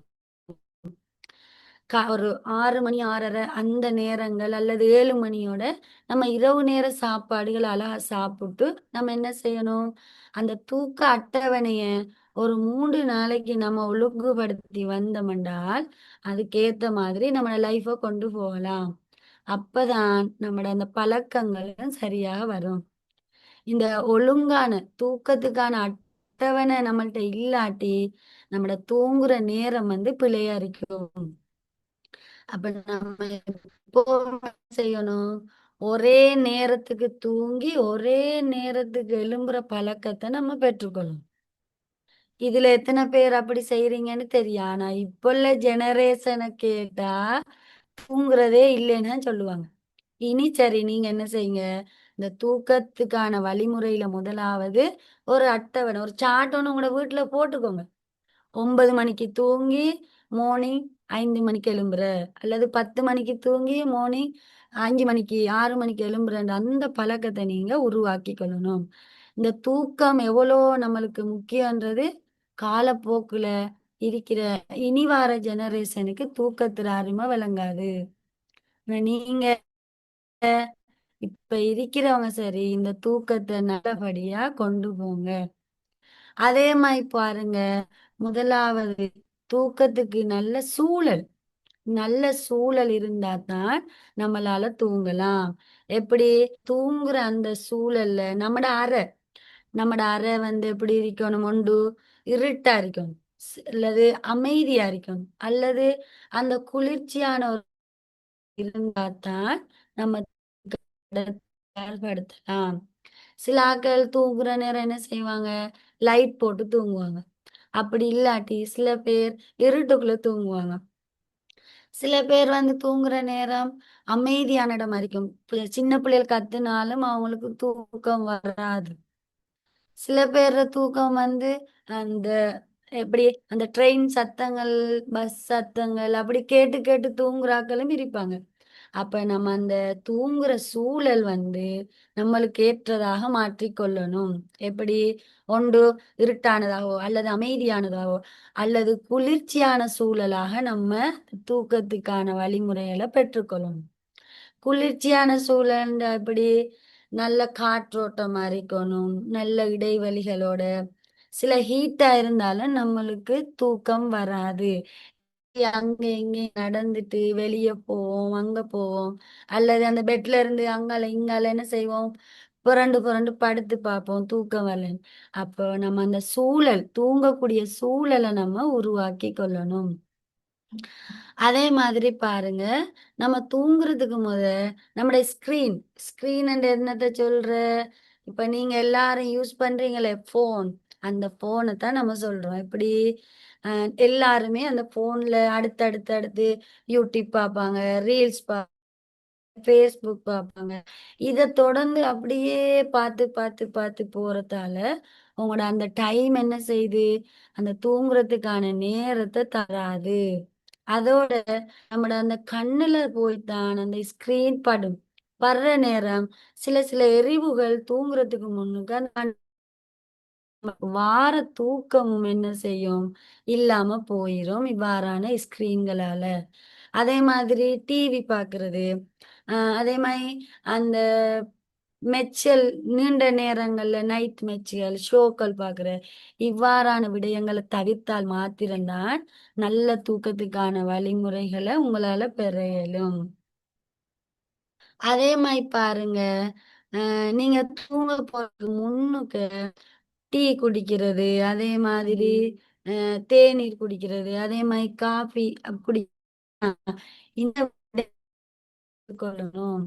ஒரு 6 மணி 6:30 அந்த நேரங்கள் அல்லது 7 மணியோட நம்ம இரவு நேர சாப்பாடுகள் அழகா சாப்பிட்டு, நம்ம என்ன செய்யணும்? அந்த தூக்க அட்டவணைய ஒரு 3 நாளைக்கு நம்ம ஒழுங்குபடுத்தி வந்தோமென்றால், அதுக்கேத்த மாதிரி நம்ம லைஃப்ப கொண்டு போகலாம். அப்பதான் நம்மட அந்த பழக்கங்களும் சரியாக வரும். இந்த ஒழுங்கான தூக்கத்துக்கான அட்டவணை நம்மள்ட்ட இல்லாட்டி, நம்மட தூங்குற நேரம் வந்து பிழையா இருக்கும். அப்ப நம்ம எப்பவும் என்ன செய்யணும்? ஒரே நேரத்துக்கு தூங்கி, ஒரே நேரத்துக்கு எழும்புற பழக்கத்த நம்ம பெற்றுக்கொள்ளணும். இதுல எத்தன பேர் அப்படி செய்றீங்கன்னு தெரியும். ஆனா இப்ப உள்ள ஜெனரேஷன கேட்டா, தூங்குறதே இல்லைன்னு தான் சொல்லுவாங்க. இனி சரி நீங்க என்ன செய்யுங்க, இந்த தூக்கத்துக்கான வழிமுறையில முதலாவது ஒரு அட்டவணை, ஒரு சார்ட் ஒண்ணு உங்களோட வீட்ல போட்டுக்கோங்க. 9 மணிக்கு தூங்கி மார்னிங் 5 மணிக்கு எழும்புற, அல்லது 10 மணிக்கு தூங்கி மார்னிங் 5 மணிக்கு 6 மணிக்கு எழும்புறன்ற அந்த பழக்கத்த நீங்க உருவாக்கிக் கொள்ளணும். இந்த தூக்கம் எவ்வளோ நம்மளுக்கு முக்கியன்றது காலப்போக்குல இருக்கிற இனி வார ஜெனரேஷனுக்கு தூக்கத்துல அருமை விளங்காது. ஆனா நீங்க இப்ப இருக்கிறவங்க சரி, இந்த தூக்கத்த நல்லபடியா கொண்டு போங்க. அதே மாரி பாருங்க, முதலாவது தூக்கத்துக்கு நல்ல சூழல் இருந்தா தான் நம்மளால தூங்கலாம். எப்படி? தூங்குற அந்த சூழல்ல நம்மட அறை வந்து எப்படி இருக்கணும்? ஒன்று இருட்டா இருக்கணும். அல்லது அமைதியா இருக்கணும். அல்லது அந்த குளிர்ச்சியான ஒரு இருந்தா தான் நம்ம செயல்படுத்தலாம். சில ஆட்கள் தூங்குற நேரம் என்ன செய்வாங்க? லைட் போட்டு தூங்குவாங்க. அப்படி இல்லாட்டி சில பேர் இருட்டுக்குள்ள தூங்குவாங்க. சில பேர் வந்து தூங்குற நேரம் அமைதியான இடமா இருக்கும். சின்ன பிள்ளைகள் கத்துனாலும் அவங்களுக்கு தூக்கம் வராது. சில பேர் தூக்கம் வந்து அந்த எப்படி அந்த ட்ரெயின் சத்தங்கள், பஸ் சத்தங்கள் அப்படி கேட்டு கேட்டு தூங்குறாக்களும் இருப்பாங்க. அப்ப நம்ம அந்த தூங்குற சூழல் வந்து நம்மளுக்கு ஏற்றதாக மாற்றிக்கொள்ளணும். எப்படி? ஒன்று இருட்டானதாகவோ, அல்லது அமைதியானதாகவோ, அல்லது குளிர்ச்சியான சூழலாக நம்ம தூக்கத்துக்கான வழிமுறைகளை பெற்றுக்கொள்ளணும். குளிர்ச்சியான சூழல் எப்படி? நல்ல காற்றோட்டமா இருக்கணும், நல்ல இடைவெளிகளோட. சில ஹீட்டா இருந்தாலும் நம்மளுக்கு தூக்கம் வராது. அங்க இங்க நடந்துட்டு வெளிய போவோம், அங்க போவோம். அல்லது அந்த பெட்ல இருந்து அங்கால இங்கால என்ன செய்வோம்? புரண்டு புரண்டு படுத்து பார்ப்போம் தூக்கம் வரலன்னு. அப்போ நம்ம அந்த தூங்கக்கூடிய சூழலை நம்ம உருவாக்கி கொள்ளணும். அதே மாதிரி பாருங்க, நம்ம தூங்குறதுக்கு நம்முடைய ஸ்கிரீன் என்னத்த சொல்ற? இப்ப நீங்க எல்லாரும் யூஸ் பண்றீங்களே ஃபோன், அந்த ஃபோனை தான் நம்ம சொல்றோம். எப்படி? எல்லாருமே அந்த ஃபோன்ல அடுத்து யூடியூப் பார்ப்பாங்க, ரீல்ஸ் ஃபேஸ்புக் பார்ப்பாங்க. இத தொடர்ந்து அப்படியே பார்த்து போறதால, உங்களோட அந்த டைம் என்ன செய்யுது? அந்த தூங்குறதுக்கான நேரத்த தராது. அதோட நம்மட அந்த கண்ணுல போய்த்தான் அந்த ஸ்கிரீன் படுற நேரம் சில சில எரிவுகள் தூங்குறதுக்கு முன்னுக்கு அந்த நமக்கு வார தூக்கமும் என்ன செய்யும்? இல்லாம போயிரும் இவ்வாறான ஸ்கிரீன்களால. அதே மாதிரி டிவி பார்க்கறது, அதே மாதிரி அந்த மெச்சல் நீண்ட நேரங்கள்ல நைட் மெச்சுகள் ஷோக்கள் பார்க்குற இவ்வாறான விடயங்களை தவிர்த்தால் மாத்திரம்தான் நல்ல தூக்கத்துக்கான வழிமுறைகளை உங்களால பெற இயலும். அதே மாதிரி பாருங்க, நீங்க தூங்க போறதுக்கு முன்னுக்கு டீ குடிக்கிறது, அதே மாதிரி தேநீர் குடிக்கிறது, அதே மாதிரி காஃபி குடி இந்த கொள்ளணும்.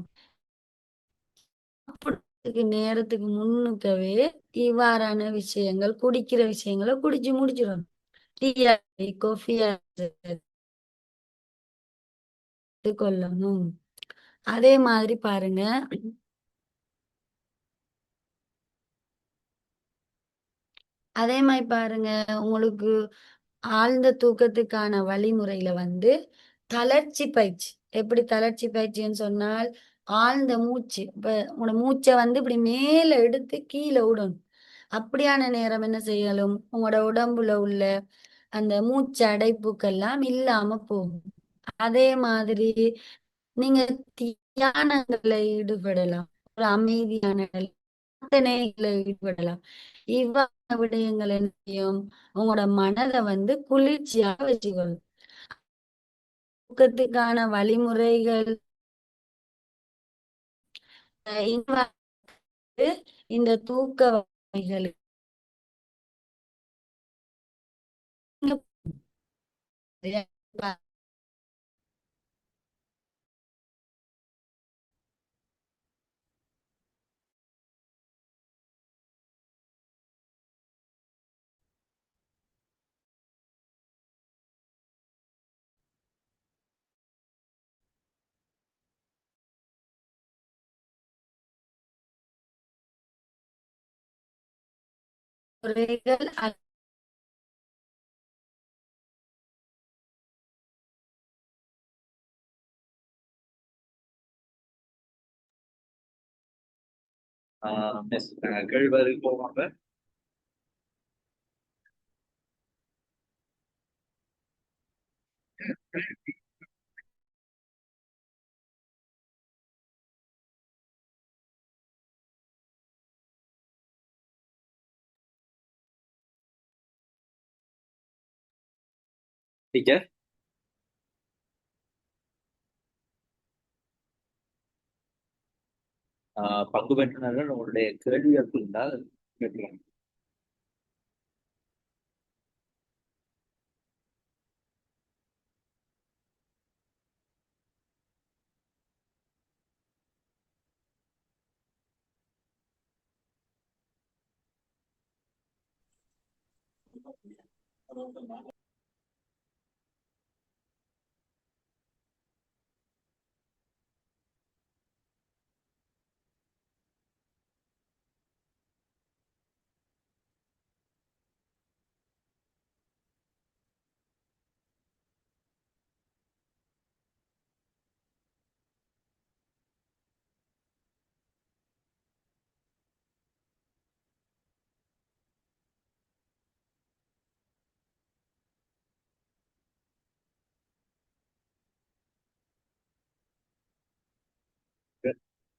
சாப்பிடுறதுக்கு நேரத்துக்கு முன்னுக்கவே இவ்வாறான விஷயங்கள் குடிக்கிற விஷயங்களை குடிச்சு முடிச்சிடணும். டீயா காஃபியா கொள்ளணும். அதே மாதிரி பாருங்க, அதே மாதிரி பாருங்க, உங்களுக்கு ஆழ்ந்த தூக்கத்துக்கான வழிமுறையில வந்து தளர்ச்சி பயிற்சி. எப்படி தளர்ச்சி பயிற்சின்னு சொன்னால், ஆழ்ந்த மூச்சு. இப்ப உங்களோட மூச்சை வந்து இப்படி மேல எடுத்து கீழே விடணும். அப்படியான நேரம் என்ன செய்யலும், உங்களோட உடம்புல உள்ள அந்த மூச்சு அடைப்புக்கெல்லாம் இல்லாம போகும். அதே மாதிரி நீங்க தியானங்களை ஈடுபடலாம், ஒரு அமைதியான பிரார்த்தனைகளை ஈடுபடலாம். இவ்வாறு விடயங்கள் என்ன செய்யும், உங்களோட மனதை வந்து குளிர்ச்சியாக வச்சுக்கொள்ளும். தூக்கத்துக்கான வழிமுறைகள் இன்னும் இந்த தூக்க வகைகளுக்கு முறைகள் மிஸ் கேள்வி போவாங்க. டீச்சர், பங்கு பெற்றனர்கள் உங்களுடைய கேள்விகள் இருந்தால் கேட்கலாம்.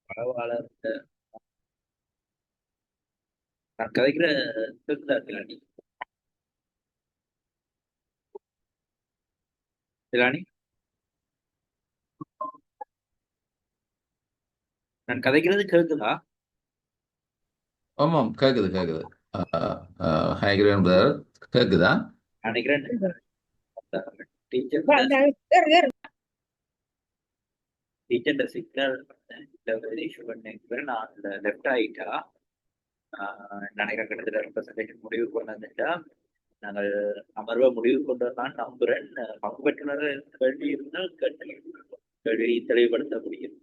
பரவாயில்ல, நான் கதைக்கிற கேக்குதா திலானி? திலானி, நான் கதைக்கிறது கேக்குதா? ஆமாம், கேக்குது கேக்குது. ஹாய் கிரேன் பிரதர், கேக்குதா? நினைக்கிறேன் டீச்சர் டீச்சர் சிக்னல் இஷ்யூ பண்ணிக்கிறேன். நான் லெஃப்ட் ஆகிட்டா நினைக்கிற கிட்டத்தட்ட ரெப்ரசன்டேஷன் முடிவு கொண்டு வந்துட்டா நாங்கள் அமர்வை முடிவு கொண்டு நான் நம்புறேன். பங்கு பெற்றுனர் கேள்வி இருந்தால் கேள்வி தெளிவுபடுத்த முடியும்.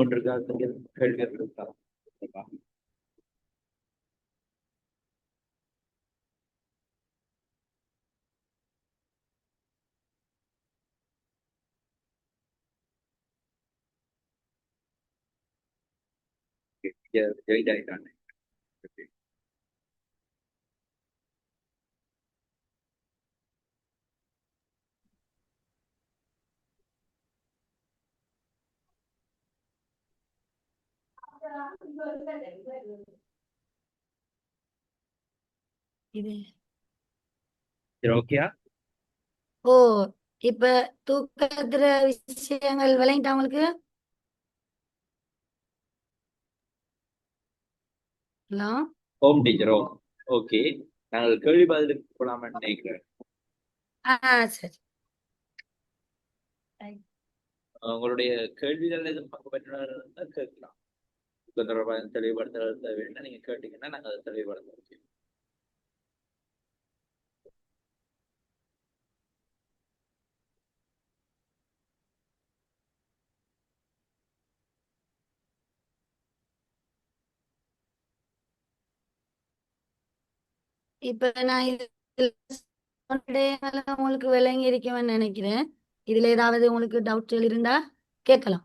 ஒன்றுக்காக கேள்விகள் இருக்கா? ஜெயிதாயிட்டாங்க. இது சரி, ஓகேயா? ஓ இப்ப தூக்கத்துல விஷயங்கள் விளங்கிட்டா உங்களுக்கு? Hello home டீச்சரோ? ஓகே, நாங்கள் கேள்வி பதிலுக்கு போலாமான்னு நினைக்கிறேன். சரி. உங்களுடைய கேள்விகள் எதுவும் பங்கு பெற்றா கேட்கலாம். தொடர்பாக தெளிவுபடுத்த வேண்டாம், நீங்க கேட்டீங்கன்னா நாங்கள் அதை தெளிவுபடுத்த முடியும். இப்ப நான் இது உங்களுக்கு விளங்கி இருக்கேன்னு நினைக்கிறேன். இதுல ஏதாவது உங்களுக்கு டவுட்கள் இருந்தா கேட்கலாம்.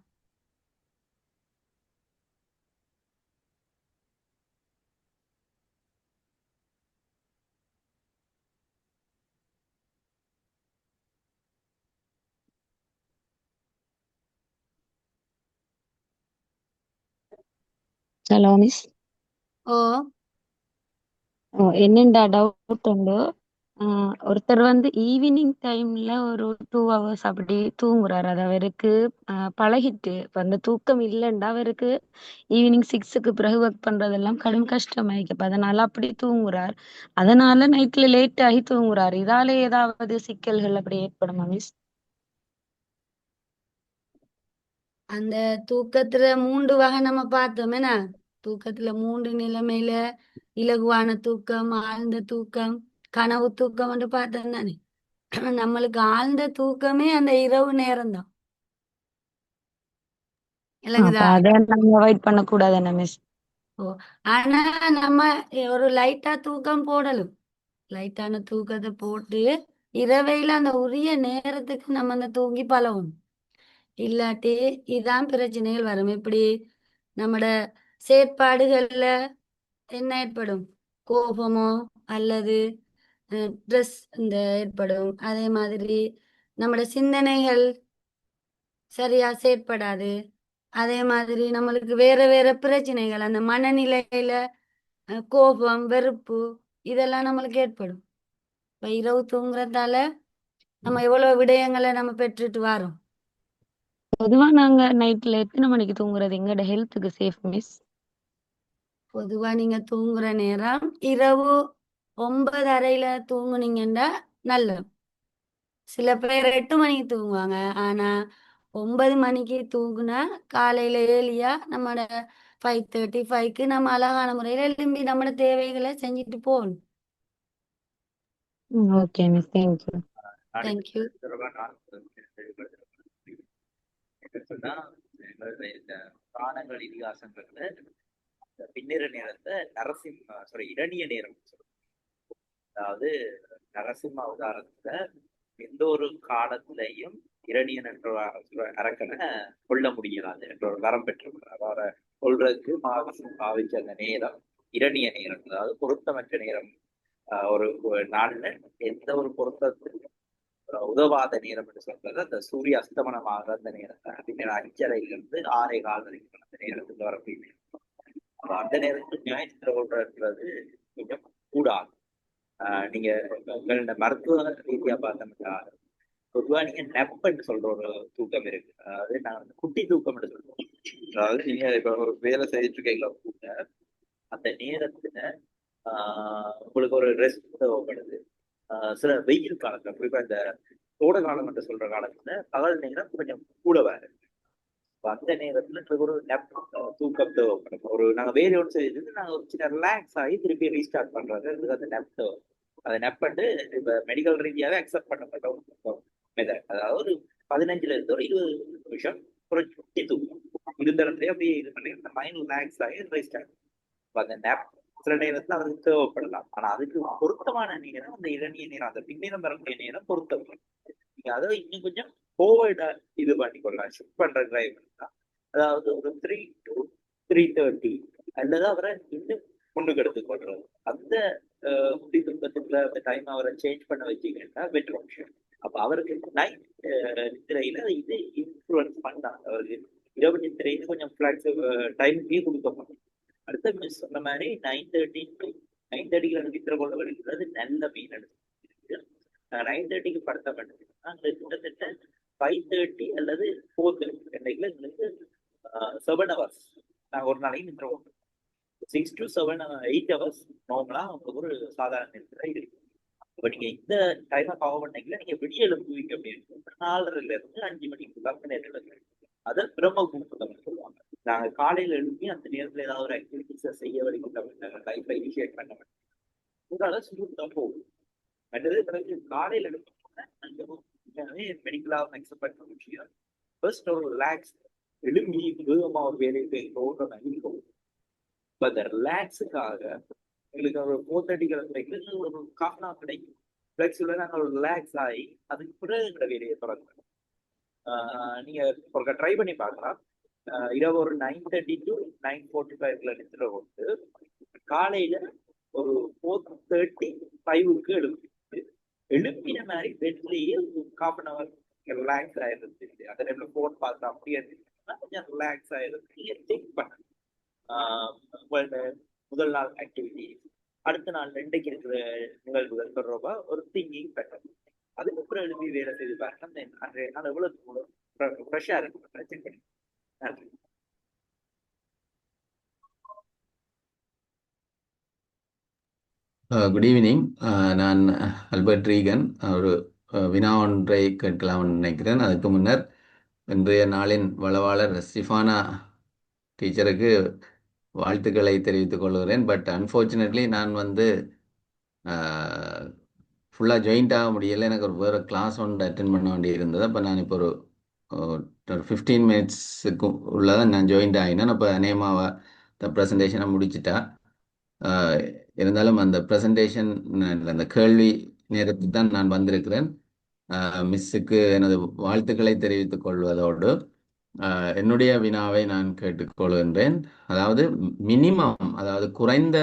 ഹലോ മിസ് ஓ என்னண்டா டவுட் உண்டு. ஒருத்தர் வந்து ஈவினிங் டைம்ல ஒரு 2 hours அப்படி தூங்குறாரு. அது அவருக்கு பழகிட்டு இப்ப அந்த தூக்கம் இல்லைண்டா அவருக்கு ஈவினிங் 6க்கு பிறகு ஒர்க் பண்றதெல்லாம் கடும் கஷ்டமாயிருக்கு. அப்ப அதனால அப்படி தூங்குறார். அதனால நைட்ல லேட் ஆகி தூங்குறாரு. இதால ஏதாவது சிக்கல்கள் அப்படி ஏற்படுமா மிஸ்? அந்த தூக்கத்துல 3 வகை நம்ம பார்த்தோம் என்ன? தூக்கத்துல 3 நிலைமையில இலகுவான தூக்கம், ஆழ்ந்த தூக்கம், கனவு தூக்கம் என்று பார்த்தோம் தானே. நம்மளுக்கு ஆழ்ந்த தூக்கமே அந்த இரவு நேரம் தான். அப்ப இல்லைங்குதா? அதை நம்ம அவாய்ட் பண்ணக்கூடாது என்ன மிஸ்? ஓ ஆனா நம்ம ஒரு லைட்டா தூக்கம் போடலும். லைட்டான தூக்கத்தை போட்டு இரவையில அந்த உரிய நேரத்துக்கு நம்ம அந்த தூங்கி பழகணும். இல்லாட்டி இதான் பிரச்சனைகள் வரும். இப்படி நம்மட செயற்பாடுகள்ல என்ன ஏற்படும்? கோபமோ அல்லது ட்ரெஸ் இந்த ஏற்படும். அதே மாதிரி நம்மட சிந்தனைகள் சரியா செயற்படாது. அதே மாதிரி நம்மளுக்கு வேற வேற பிரச்சனைகள் அந்த மனநிலையில கோபம், வெறுப்பு இதெல்லாம் நம்மளுக்கு ஏற்படும். இப்ப இரவு தூங்குறதால நம்ம எவ்வளவு விடயங்களை நம்ம பெற்றுட்டு வரோம். பொதுவா நாங்க நைட்ல எத்தனை மணிக்கு தூங்குறது எங்களோட ஹெல்த்துக்கு சேஃப் மிஸ்? பொதுவா நீங்க தூங்குற நேரம் இரவு 9:30 தூங்குனீங்கன்னா நல்லது. சில பேர் 8 மணிக்கு தூங்குவாங்க. ஆனா 9 மணிக்கு தூங்குனா காலையில ஏர்லியா நம்மட 5:30, 5க்கு நம்ம அழகான முறையில எழும்பி நம்மட தேவைகளை செஞ்சுட்டு போகணும். Okay miss, thank you. தேங்க்யூ. சொன்னா எங்களுடைய இந்த புராணங்கள் இதிகாசங்கள்ல இந்த பின்னிர நேரத்தை இரணிய நேரம் சொல்லுவோம். அதாவது நரசிம்ம அவதாரத்துல எந்த ஒரு காலத்திலையும் இரணியன் என்ற அரக்கனை கொல்ல முடியாது என்ற ஒரு வரம் பெற்றிருக்கிறார். அவரை கொல்றதுக்கு மாகசம் பாவிச்ச அந்த நேரம் இரணிய நேரம், அதாவது பொருத்தமற்ற நேரம். ஒரு நாள்ல எந்த ஒரு பொருத்தத்துக்கு உதவாத நேரம் என்று சொல்றது அந்த சூரிய அஸ்தமனமாக அந்த நேரத்தை 5:30 to 6:15 வரைக்கும் அந்த நேரத்துக்கு வரக்கூடிய அப்ப அந்த நேரத்துக்கு ஞாயிற்று கொள்றது கொஞ்சம் கூடாது. நீங்க உங்களோட மருத்துவ ரீதியா பார்த்தோம்னா பொதுவா நீங்க நெப்பன்னு சொல்ற ஒரு தூக்கம் இருக்கு. அதாவது நான் குட்டி தூக்கம்னு சொல்றோம். அதாவது நீங்க இப்ப ஒரு வேலை செய்துட்டு இருக்கீங்களா கூட அந்த நேரத்துல உங்களுக்கு ஒரு ரெஸ்ட் தேவைப்படுது. சில வெயில் காலத்துல குறிப்பா இந்த கோடை காலம் என்று சொல்ற காலத்துல பகல் நேரம் கொஞ்சம் கூட வேற. அந்த நேரத்துல எங்களுக்கு ஒரு தூக்கம் தேவைப்படும். நாங்க வேற ஒன்று செய்யுது நாங்க ஒரு சின்ன ரிலாக்ஸ் ஆகி திருப்பி ரீஸ்டார்ட் பண்றது அந்த நெப் தேவை. அதை நெப்பண்டு இப்ப மெடிக்கல் ரீதியாவே அக்செப்ட் பண்ணப்பட்ட ஒரு மெத்தட். அதாவது ஒரு 15 to 20 நிமிஷம் ஒரு சுட்டி தூக்கம் இருந்த இடத்துலயே அப்படியே இது பண்ணி இந்த மைண்ட் ரிலாக்ஸ் ஆகி ரீஸ்டார்ட். அந்த நெப் சில நேரத்துல அவருக்கு தேவைப்படலாம். ஆனா அதுக்கு பொருத்தமான நேரம் அந்த இரணிய நேரம், அந்த பின்னிரம் வரக்கூடிய நேரம் பொருத்தம். நீங்க அதை இன்னும் கொஞ்சம் கோவைடா இது பண்ணிக்கொள்ளலாம், ஷிஃப்ட் பண்ற டிரைவ் தான். அதாவது ஒரு 3 to 3:30 அல்லது அவரை இன்னும் முன்னுக்கு எடுத்துக்கொள்றது. அந்த முடி துக்கத்துக்குள்ள அந்த டைம் அவரை சேஞ்ச் பண்ண வச்சீங்கன்னா பெட்டர் ஆப்ஷன். அப்ப அவருக்கு நைட் நிதிரையில இது இன்ஃபுளுன்ஸ் பண்ணாங்க. அவருக்கு இரவு நித்திரைக்கு கொஞ்சம் டைமுக்கே கொடுக்கப்படும். அடுத்த மிஸ் சொன்ன மாதிரி 9:30 to 9:30 நித்திரை கொள்ள வேண்டியது நல்ல மீன் எடுத்து 9:30 படுத்த வேண்டியதுன்னா கிட்டத்தட்ட 5:30 அல்லது 4:30 எங்களுக்கு 7 hours நாங்கள் ஒரு நாளைக்கு நித்திரை கொள்வோம். 6 to 7 8 hours நார்மலா உங்களுக்கு ஒரு சாதாரண நித்திரை இருக்கு. இப்போ நீங்க இந்த டைமை கவர் பண்ணீங்களா நீங்க விடிய எழுப்புவீங்க அப்படின்னு 4:30 இருந்து 5 மணிக்குள்ள நேரத்தில் அதை பிரம்ம முகூர்த்தம் சொல்லுவாங்க. நாங்க காலையில எழுப்பி அந்த நேரத்துல ஏதாவது ஒரு ஆக்டிவிட்டிஸை செய்ய வழிகிட்ட லைஃப்ல இனிஷியேட் பண்ண மாட்டோம். உங்களால சுருத்தான் போகும். மற்றது பிறகு காலையில எழுப்பினாலே மெடிக்கலா அக்செப்ட் பண்ண விஷயம். ஃபர்ஸ்ட் ஒரு ரிலாக்ஸ் எழுப்பி வேகமா ஒரு வேலையை இருக்கும். இப்போ அந்த ரிலாக்ஸுக்காக எங்களுக்கு ஒரு 4:30 கிழமைக்கு ஒரு காஃப் ஹவர் கிடைக்கும். ஃபிளெக்சிபிளா நாங்கள் ஒரு ரிலாக்ஸ் ஆகி அதுக்கு பிறகு எங்களை வேலையை தொடங்கணும். நீங்க ஒரு ட்ரை பண்ணி பார்க்கலாம். இரவு ஒரு 9:30 to 9:45 நித்திர கொண்டு காலையில ஒரு 4:35 எழுப்பின மாதிரி பெட்லேயே ½ hour ரிலாக்ஸ் ஆயிருந்து அந்த டைம்ல போன் பார்த்து அப்படியே இருந்துச்சுன்னா கொஞ்சம் ரிலாக்ஸ் ஆயிருந்து திங்க் பண்ணணும். முதல் நாள் ஆக்டிவிட்டி அடுத்த நாள் 2க்கு இருக்கிற நிகழ்வுகள் தொடர்பா ஒரு திங்கிங் பெட்டர். அதுக்கப்புறம் எழுப்பி வேலை செய்து பாருங்க அன்றைய நாள் எவ்வளவு ஃப்ரெஷ்ஷா இருக்கு செக் பண்ணி. நன்றி. Good evening. நான் அல்பர்ட் ரீகன். ஒரு வினா ஒன்றை கேட்கலாம்னு நினைக்கிறேன். அதுக்கு முன்னர் இன்றைய நாளின் வளவாளர் ஸ்டிஃபானா டீச்சருக்கு வாழ்த்துக்களை தெரிவித்துக் கொள்கிறேன். பட் அன்ஃபார்ச்சுனேட்லி நான் ஃபுல்லாக ஜாயிண்ட் ஆக முடியலை. எனக்கு ஒரு வேறு கிளாஸ் ஒன்று அட்டென்ட் பண்ண வேண்டி இருந்தது. அப்போ நான் இப்போ ஒரு 15 மினிட்ஸுக்கு உள்ளதான் நான் ஜாயிண்ட் ஆகினேன். அப்போ அநேகமாக இந்த ப்ரெசன்டேஷனை முடிச்சிட்டா. இருந்தாலும் அந்த ப்ரெசன்டேஷன் அந்த கேள்வி நேரத்துக்கு தான் நான் வந்திருக்கிறேன். மிஸ்ஸுக்கு எனது வாழ்த்துக்களை தெரிவித்துக் கொள்வதோடு என்னுடைய வினாவை நான் கேட்டுக்கொள்கின்றேன். அதாவது மினிமம், அதாவது குறைந்த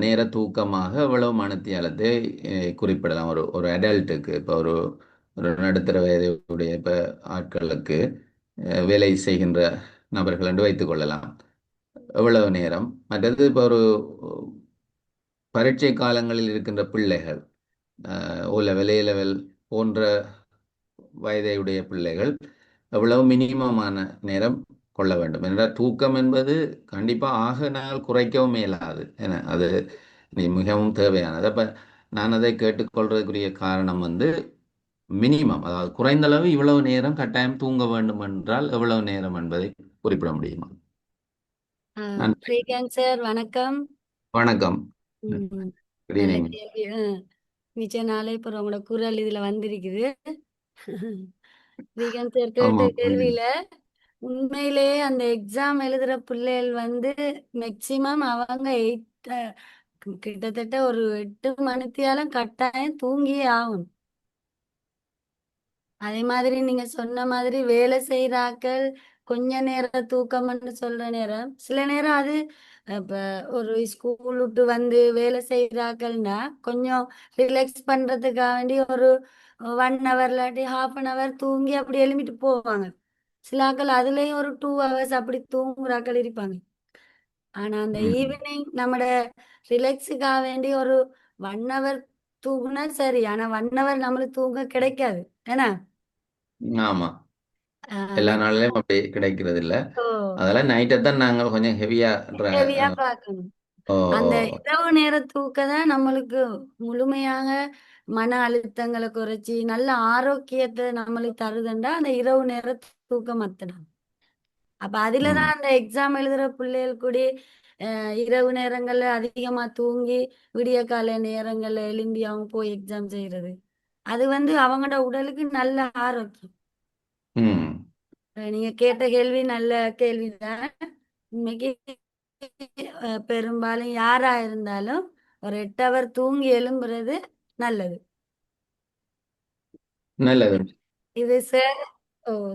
நேர தூக்கமாக எவ்வளவு மணித்தியாலத்தை குறிப்பிடலாம் ஒரு அடல்ட்டுக்கு. இப்போ ஒரு நடுத்தர வயதுடைய இப்போ ஆட்களுக்கு வேலை செய்கின்ற நபர்கள் என்று வைத்துக் கொள்ளலாம். எவ்வளவு நேரம்? மற்றது இப்போ ஒரு பரீட்சை காலங்களில் இருக்கின்ற பிள்ளைகள், ஓ லெவல், ஏ லெவல் போன்ற வயதையுடைய பிள்ளைகள் எவ்வளவு மினிமமான நேரம் கொள்ள வேண்டும் என்றால் தூக்கம் என்பது கண்டிப்பாக ஆக நாள் குறைக்கவும் இயலாது. ஏன்னா அது மிகவும் தேவையானது. அப்போ நான் அதை கேட்டுக்கொள்றதுக்குரிய காரணம் மினிமம், அதாவது குறைந்த அளவு இவ்வளவு நேரம் கட்டாயம் தூங்க வேண்டும் என்றால் எவ்வளவு நேரம் என்பதை குறிப்பிட முடியுமா? சார் வணக்கம். வணக்கம். குட் நல்ல ஈவினிங். கேள்வி. மிச்ச நாளே இப்போ உங்களோட குரல் இதுல வந்திருக்குது. ஸ்ரீகாந்த் சார் கேட்ட கேள்வியில உண்மையிலே அந்த எக்ஸாம் எழுதுற பிள்ளைகள் மேக்சிமம் அவங்க கிட்டத்தட்ட ஒரு 8 மணித்தியாலும் கட்டாயம் தூங்கியே ஆகும். அதே மாதிரி நீங்க சொன்ன மாதிரி வேலை செய்யறாக்கள் கொஞ்ச நேரம் தூக்கம்னு சொல்ற நேரம் சில நேரம் அது இப்ப ஒரு ஸ்கூல் விட்டு வேலை செய்யறாக்கள்னா கொஞ்சம் ரிலாக்ஸ் பண்றதுக்காக வேண்டி ஒரு 1 hour இல்லாட்டி ½ hour தூங்கி அப்படி எழுப்பிட்டு போவாங்க. சில ஆக்கள் அதுலயும் ஒரு 2 hours அப்படி தூங்குறாக்கள் இருப்பாங்க. ஆனா அந்த ஈவினிங் நம்மட ரிலாக்ஸுக்காக வேண்டி ஒரு 1 hour தூங்குனா சரி. ஆனா 1 hour நம்மளுக்கு தூங்க கிடைக்காது. ஏன்னா ஆமா, எல்லா நாளிலும் அப்படி கிடைக்கிறது இல்ல. அதெல்லாம் நைட்டை தான் நாங்கள் கொஞ்சம் ஹெவியா பார்க்கணும். அந்த இரவு நேர தூக்கம் நம்மளுக்கு முழுமையாக மன அழுத்தங்களை குறைச்சி நல்ல ஆரோக்கியத்தை நம்மளுக்கு தருதுண்டா அந்த இரவு நேர தூக்கம் மத்தனம். அப்ப அதுலதான் அந்த எக்ஸாம் எழுதுற பிள்ளைகள் கூட இரவு நேரங்கள்ல அதிகமா தூங்கி விடிய கால நேரங்கள்ல எழும்பி அவங்க போய் எக்ஸாம் செய்யறது அது அவங்களோட உடலுக்கு நல்ல ஆரோக்கியம். நீங்க கேட்ட கேள்வி நல்ல கேள்விதான். இன்னைக்கு பெரும்பாலும் யாரா இருந்தாலும் ஒரு 8 hour தூங்கி எழும்புறது நல்லது. இது சார்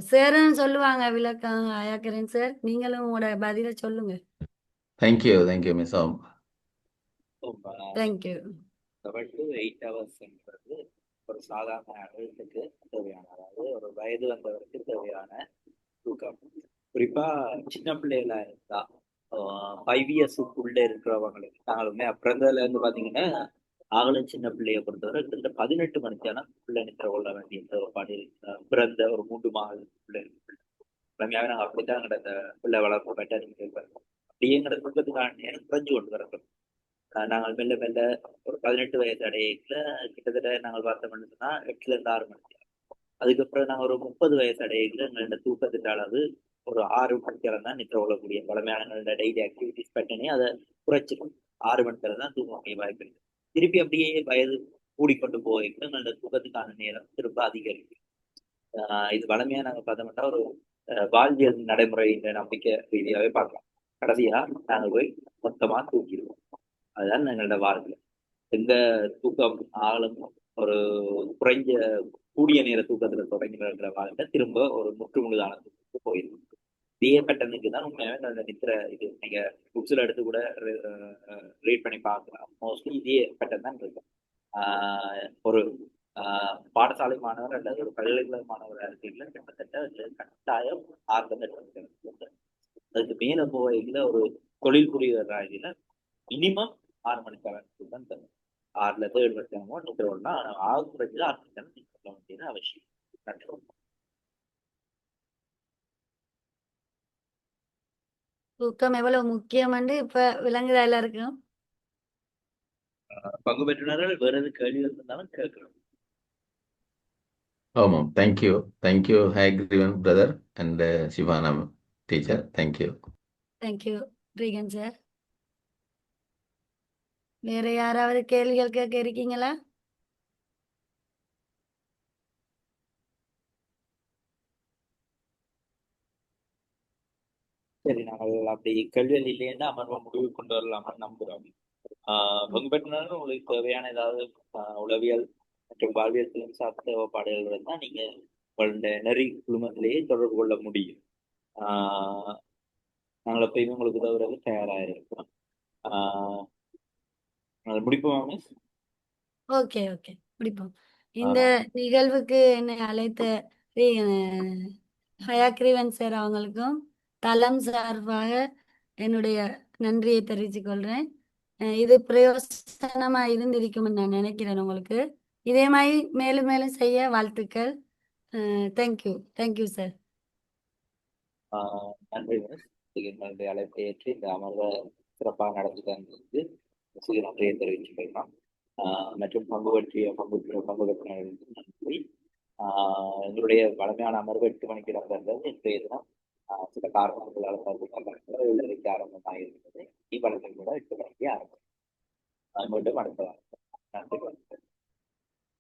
சார்னு சொல்லுவாங்க. விளக்கம் ஆயாக்கிறேன் சார். நீங்களும் உங்களோட பதில சொல்லுங்க. Thank you miss. Thank you. 7 to 8 hours என்பது ஒரு சாதாரண அடல்ட்டுக்கு தேவையான, அதாவது ஒரு வயது வந்தவருக்கு தேவையான தூக்கம். குறிப்பா சின்ன பிள்ளைகளா இருந்தா 5 இயர்ஸுக்குள்ள இருக்கிறவங்களுக்கு நாங்களுமே பிறந்ததுல இருந்து பாத்தீங்கன்னா நாங்களும் சின்ன பிள்ளைய பொறுத்தவரை கிட்டத்தட்ட 18 மணிக்கெல்லாம் பிள்ளை நிற்கிற கொள்ள வேண்டிய ஒரு பாடு பிறந்த ஒரு 3 மாதம் பிள்ளை கிழமையாக நாங்கள் அப்படித்தான் எங்களோட பிள்ளை வளர்ப்பு பெற்று அப்படியே எங்களோட குடும்பத்துக்கான நேரம் குறைஞ்சு கொண்டு வரப்போம். நாங்கள் மெல்ல மெல்ல ஒரு 18 வயது அடையில கிட்டத்தட்ட நாங்கள் பார்த்தோம்னு சொன்னா 8 ல இருந்து 6 மணி. அதுக்கப்புறம் நாங்கள் ஒரு 30 வயசு அடையில எங்களோட தூக்கத்தின் அளவு ஒரு 6 மணிக்கெல்லாம் தான் நிற்க கொள்ளக்கூடிய வளமையான எங்களோட டெய்லி ஆக்டிவிட்டிஸ் பட்டனே அதை குறைச்சிடும். 6 மணிக்கெல்லாம் தான் தூங்கக்கூடிய வாய்ப்பு இருக்கு. திருப்பி அப்படியே வயது கூடிக்கொண்டு போயிட்டு எங்களோட தூக்கத்துக்கான நேரம் திரும்ப அதிகரிக்கும். இது வளமையா நாங்கள் பார்த்தோம்னா ஒரு வாழ்வியல் நடைமுறை நம்பிக்கை ரீதியாவே பார்க்கலாம். கடைசியா நாங்கள் போய் மொத்தமா தூக்கிடுவோம். அதுதான் எங்களோட வாழ்க்கை. எந்த தூக்கம் ஆளும் ஒரு குறைஞ்ச கூடிய நேர தூக்கத்துல தொடங்கிற வாழ்க்கை திரும்ப ஒரு முற்றுமுழுதான தூக்கத்துக்கு போயிடும். இதே பேட்டர்னுக்கு தான் உண்மையாவே அந்த நித்திர இது நீங்க புக்ஸ்ல எடுத்து கூட ரீட் பண்ணி பார்க்கலாம். மோஸ்ட்லி இதே பேட்டர்ன் தான் இருக்கும். ஒரு பாடசாலை மாணவர் அல்லது ஒரு பல்கலைக்கழக மாணவராக இருக்கீங்களா கிட்டத்தட்ட கட்டாயம் 6 அதுக்கு மேல போகையில ஒரு தொழில் புரிவராகில மினிமம் 6 மணிக்காலம் தான் தரும். 6 ல 7 வருஷமோ நிற்கிறோம்னா ஆக குறைஞ்சது 6 மணிக்காலம் நிற்க வேண்டியது அவசியம். நன்றி. தூக்கம் எவ்வளவு முக்கியம்னு இப்ப விளங்குதா எல்லாருக்கும்? பங்கு பெற்றினர்கள் வேற எது கேள்விகள் இருந்தாலும் கேட்கணும். ஆமாம், தேங்க்யூ. தேங்க்யூ ஹேக்ரிவன் brother and Sivana teacher. Thank you. Thank you Regan sir. வேற யாராவது கேள்விகள் கேட்க இருக்கீங்களா? சரி, நாங்கள் அப்படி கேள்விகள் இல்லைன்னா அமர்வை முடிவு கொண்டு வரலாம்னு நம்புறோம். பங்கு பெற்றினர்கள் உங்களுக்கு தேவையான ஏதாவது உளவியல் மற்றும் வாழ்வியல் திறன் சார்ந்த தேவைப்பாடுகள் இருந்தால் நீங்க உங்களுடைய நெறி குழுமத்திலேயே தொடர்பு கொள்ள முடியும். நாங்கள் எப்பயுமே உங்களுக்கு உதவுறது தயாராக இருக்கோம். நாங்கள் முடிப்போம் மிஸ். ஓகே ஓகே முடிப்போம். இந்த நிகழ்வுக்கு என்னை அழைத்த ஹயாக்ரீவன் சார் அவங்களுக்கும் தளம் சார்பாக என்னுடைய நன்றியை தெரிவித்துக் கொள்றேன். இது பிரயோசனமா இருந்திருக்கும்னு நான் நினைக்கிறேன் உங்களுக்கு. இதே மாதிரி மேலும் மேலும் செய்ய வாழ்த்துக்கள். Thank you thank you sir. நன்றி மிஸ். எங்களுடைய அழைப்பை ஏற்று இந்த அமர்வை சிறப்பாக நடத்தி தந்ததுக்கு நன்றியை தெரிவித்துக் கொள்ளலாம். மற்றும் பங்கு பெற்றினர்களுக்கு நன்றி. எங்களுடைய வளமையான அமர்வு 8 மணிக்கு நடந்தது. இன்றைய தினம் சில காரணங்களால் 7:30 ஆரம்பமாக இருந்தது. இவ்வளவு கூட 8 மணிக்கு ஆரம்பிக்கும். மீண்டும் அடுத்த நன்றி.